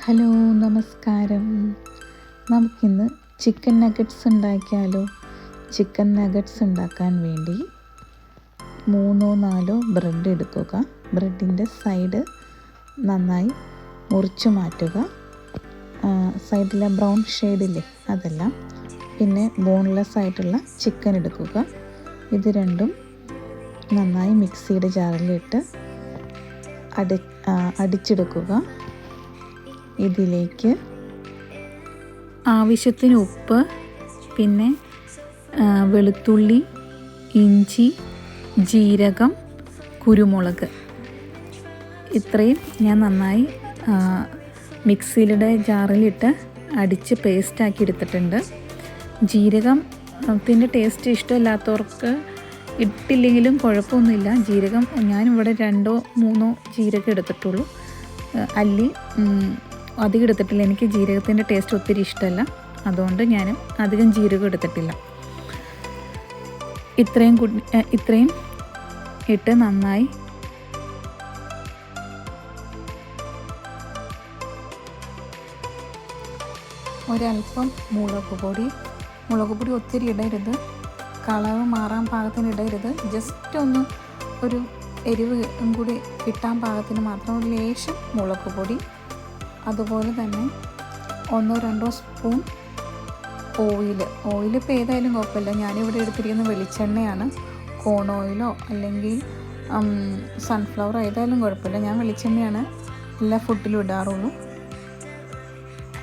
Hello, നമസ്കാരം. നമുക്കിന്ന് chicken nuggets ഉണ്ടാക്കിയാലോ? ചിക്കൻ നഗറ്റ്സ് ഉണ്ടാക്കാൻ വേണ്ടി 3-4 ബ്രെഡ് എടുക്കുക. ബ്രെഡിൻ്റെ സൈഡ് നന്നായി മുറിച്ച് മാറ്റുക. സൈഡിലെ ബ്രൗൺ ഷെയ്ഡില്ലേ അതെല്ലാം. പിന്നെ ബോൺലെസ് ആയിട്ടുള്ള ചിക്കൻ എടുക്കുക. ഇത് രണ്ടും നന്നായി മിക്സിയുടെ ജാറിലിട്ട് അടിച്ചെടുക്കുക. ഇതിലേക്ക് ആവശ്യത്തിന് ഉപ്പ്, പിന്നെ വെളുത്തുള്ളി, ഇഞ്ചി, ജീരകം, കുരുമുളക്, ഇത്രയും ഞാൻ നന്നായി മിക്സിയുടെ ജാറിലിട്ട് അടിച്ച് പേസ്റ്റാക്കി എടുത്തിട്ടുണ്ട്. ജീരകത്തിൻ്റെ ടേസ്റ്റ് ഇഷ്ടമില്ലാത്തവർക്ക് ഇട്ടില്ലെങ്കിലും കുഴപ്പമൊന്നുമില്ല. ജീരകം ഞാനിവിടെ 2-3 ജീരകം എടുത്തിട്ടുള്ളൂ. അല്ലി അധികം എടുത്തിട്ടില്ല. എനിക്ക് ജീരകത്തിൻ്റെ ടേസ്റ്റ് ഒത്തിരി ഇഷ്ടമല്ല, അതുകൊണ്ട് ഞാൻ അധികം ജീരകം എടുത്തിട്ടില്ല. ഇത്രയും ഇട്ട് നന്നായി ഒരല്പം മുളക് പൊടി ഒത്തിരി ഇടരുത്, കളർ മാറാൻ പാകത്തിന് ഇടരുത്. ജസ്റ്റ് ഒന്ന് ഒരു എരിവ് കൂടി കിട്ടാൻ പാകത്തിന് മാത്രം ഒരു ലേശം മുളക് പൊടി. അതുപോലെ തന്നെ 1-2 സ്പൂൺ ഓയിൽ ഇപ്പോൾ ഏതായാലും കുഴപ്പമില്ല. ഞാനിവിടെ എടുത്തിരിക്കുന്ന വെളിച്ചെണ്ണയാണ്. കോൺ ഓയിലോ അല്ലെങ്കിൽ സൺഫ്ലവർ ഏതായാലും കുഴപ്പമില്ല. ഞാൻ വെളിച്ചെണ്ണയാണ് എല്ലാ ഫുഡിലും ഇടാറുള്ളൂ,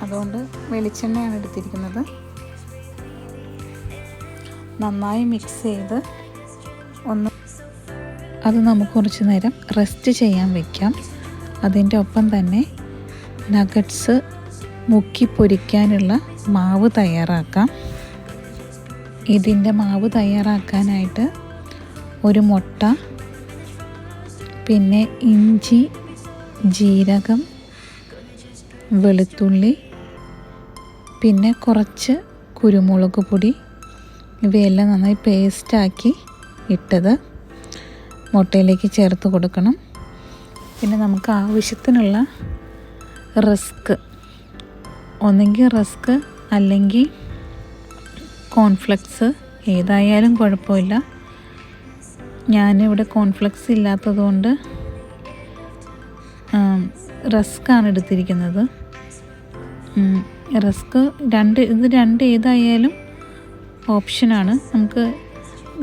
അതുകൊണ്ട് വെളിച്ചെണ്ണയാണ് എടുത്തിരിക്കുന്നത്. നന്നായി മിക്സ് ചെയ്ത് അത് നമുക്ക് കുറച്ച് നേരം റെസ്റ്റ് ചെയ്യാൻ വയ്ക്കാം. അതിൻ്റെ ഒപ്പം തന്നെ നഗറ്റ്സ് മുക്കി പൊരിക്കാനുള്ള മാവ് തയ്യാറാക്കാം. ഇതിൻ്റെ മാവ് തയ്യാറാക്കാനായിട്ട് ഒരു മുട്ട, പിന്നെ ഇഞ്ചി, ജീരകം, വെളുത്തുള്ളി, പിന്നെ കുറച്ച് കുരുമുളക് പൊടി, ഇവയെല്ലാം നന്നായി പേസ്റ്റാക്കി ഇട്ടത് മുട്ടയിലേക്ക് ചേർത്ത് കൊടുക്കണം. പിന്നെ നമുക്ക് ആവശ്യത്തിനുള്ള റസ്ക്, ഒന്നെങ്കിൽ റസ്ക് അല്ലെങ്കിൽ കോൺഫ്ലെക്സ്, ഏതായാലും കുഴപ്പമില്ല. ഞാനിവിടെ കോൺഫ്ലെക്സ് ഇല്ലാത്തതുകൊണ്ട് റസ്ക്കാണ് എടുത്തിരിക്കുന്നത്. റസ്ക് ഇത് രണ്ട് ഏതായാലും ഓപ്ഷനാണ്. നമുക്ക്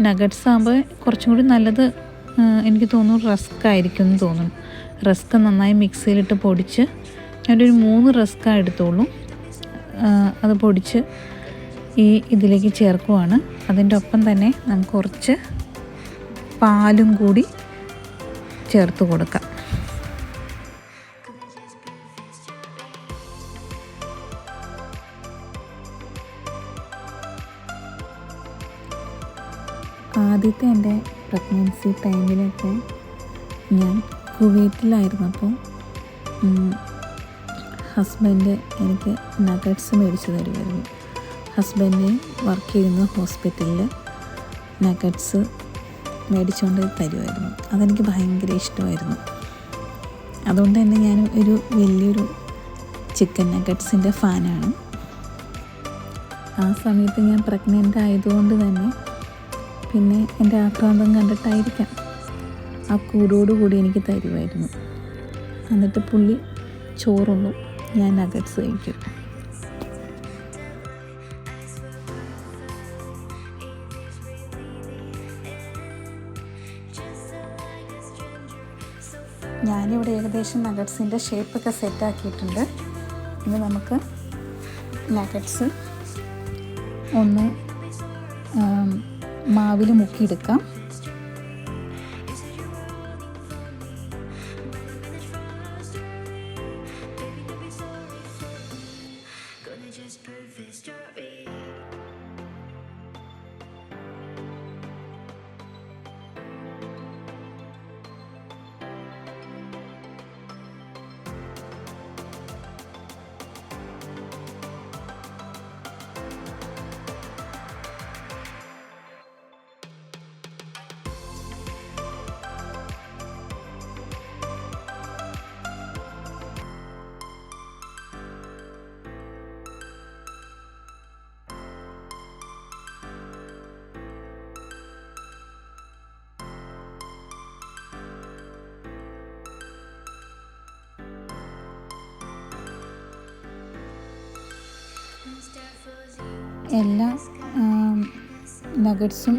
നഗറ്റ്സ് ആകുമ്പോൾ കുറച്ചും കൂടി നല്ലത് എനിക്ക് തോന്നുന്നു റസ്ക് ആയിരിക്കും എന്ന് തോന്നുന്നു. റസ്ക് നന്നായി മിക്സിയിലിട്ട് പൊടിച്ച് ഞാനൊരു 3 റസ്ക്കാണ് എടുത്തോളൂ. അത് പൊടിച്ച് ഇതിലേക്ക് ചേർക്കുവാണ്. അതിൻ്റെ ഒപ്പം തന്നെ നമുക്ക് കുറച്ച് പാലും കൂടി ചേർത്ത് കൊടുക്കാം. ആദ്യത്തെ എൻ്റെ പ്രഗ്നൻസി ടൈമിലൊക്കെ ഞാൻ കുവൈറ്റിലായിരുന്നപ്പോൾ ഹസ്ബൻഡ് എനിക്ക് നഗറ്റ്സ് മേടിച്ച് തരുമായിരുന്നു. ഹസ്ബൻഡ് വർക്ക് ചെയ്യുന്ന ഹോസ്പിറ്റലിൽ നഗറ്റ്സ് മേടിച്ചുകൊണ്ട് തരുമായിരുന്നു. അതെനിക്ക് ഭയങ്കര ഇഷ്ടമായിരുന്നു. അതുകൊണ്ട് തന്നെ ഞാൻ വലിയൊരു ചിക്കൻ നഗറ്റ്സിൻ്റെ ഫാനാണ്. ആ സമയത്ത് ഞാൻ പ്രഗ്നൻ്റ് ആയതുകൊണ്ട് തന്നെ, പിന്നെ എൻ്റെ ആക്രാന്തം കണ്ടിട്ടായിരിക്കാം, ആ കൂടോടുകൂടി എനിക്ക് തരുമായിരുന്നു. എന്നിട്ട് പുള്ളി ചോറുള്ളൂ, ഞാൻ നഗറ്റ്സ് കഴിക്കും. ഞാനിവിടെ ഏകദേശം നഗറ്റ്സിൻ്റെ ഷേപ്പൊക്കെ സെറ്റാക്കിയിട്ടുണ്ട്. ഇനി നമുക്ക് നഗറ്റ്സ് ഒന്ന് മാവിൽ മുക്കിയെടുക്കാം. എല്ലാ നഗറ്റ്സും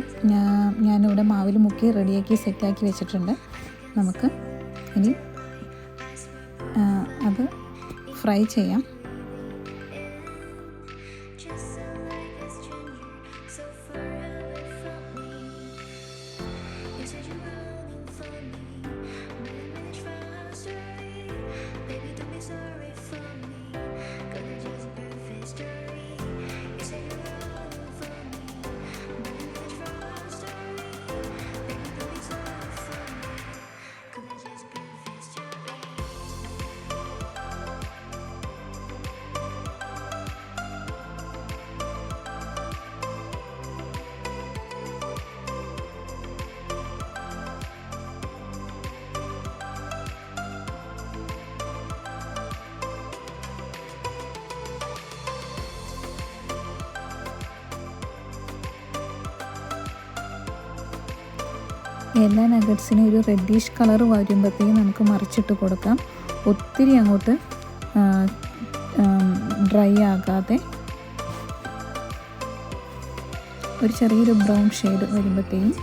ഞാനിവിടെ മാവിൽ മുക്കി റെഡിയാക്കി സെറ്റാക്കി വെച്ചിട്ടുണ്ട്. നമുക്ക് ഇനി അത് ഫ്രൈ ചെയ്യാം. എല്ലാ നഗറ്റ്സിനും ഒരു റെഡിഷ് കളർ വരുമ്പോഴത്തേക്കും നമുക്ക് മറിച്ചിട്ട് കൊടുക്കാം. ഒത്തിരി അങ്ങോട്ട് ഡ്രൈ ആകാതെ ഒരു ചെറിയൊരു ബ്രൗൺ ഷെയ്ഡ് വരുമ്പോഴത്തേക്കും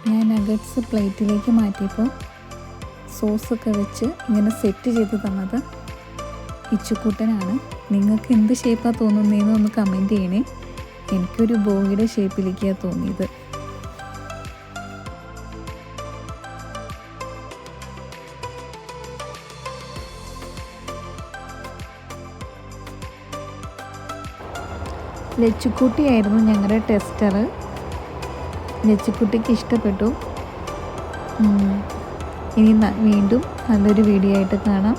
ഞാൻ നഗറ്റ്സ് പ്ലേറ്റിലേക്ക് മാറ്റിയപ്പോൾ സോസൊക്കെ വെച്ച് ഇങ്ങനെ സെറ്റ് ചെയ്ത് തന്നത് ഇച്ചുക്കൂട്ടനാണ്. നിങ്ങൾക്ക് എന്ത് ഷേപ്പാണ് തോന്നുന്നതെന്ന് ഒന്ന് കമൻറ്റ് ചെയ്യണേ. എനിക്കൊരു ബോയുടെ ഷേപ്പിലേക്കാണ് തോന്നിയത്. ലച്ചുക്കുട്ടിയായിരുന്നു ഞങ്ങളുടെ ടെസ്റ്റർ. ലച്ചുക്കുട്ടിക്ക് ഇഷ്ടപ്പെട്ടു. ഇനി വീണ്ടും നല്ലൊരു വീഡിയോ ആയിട്ട് കാണാം.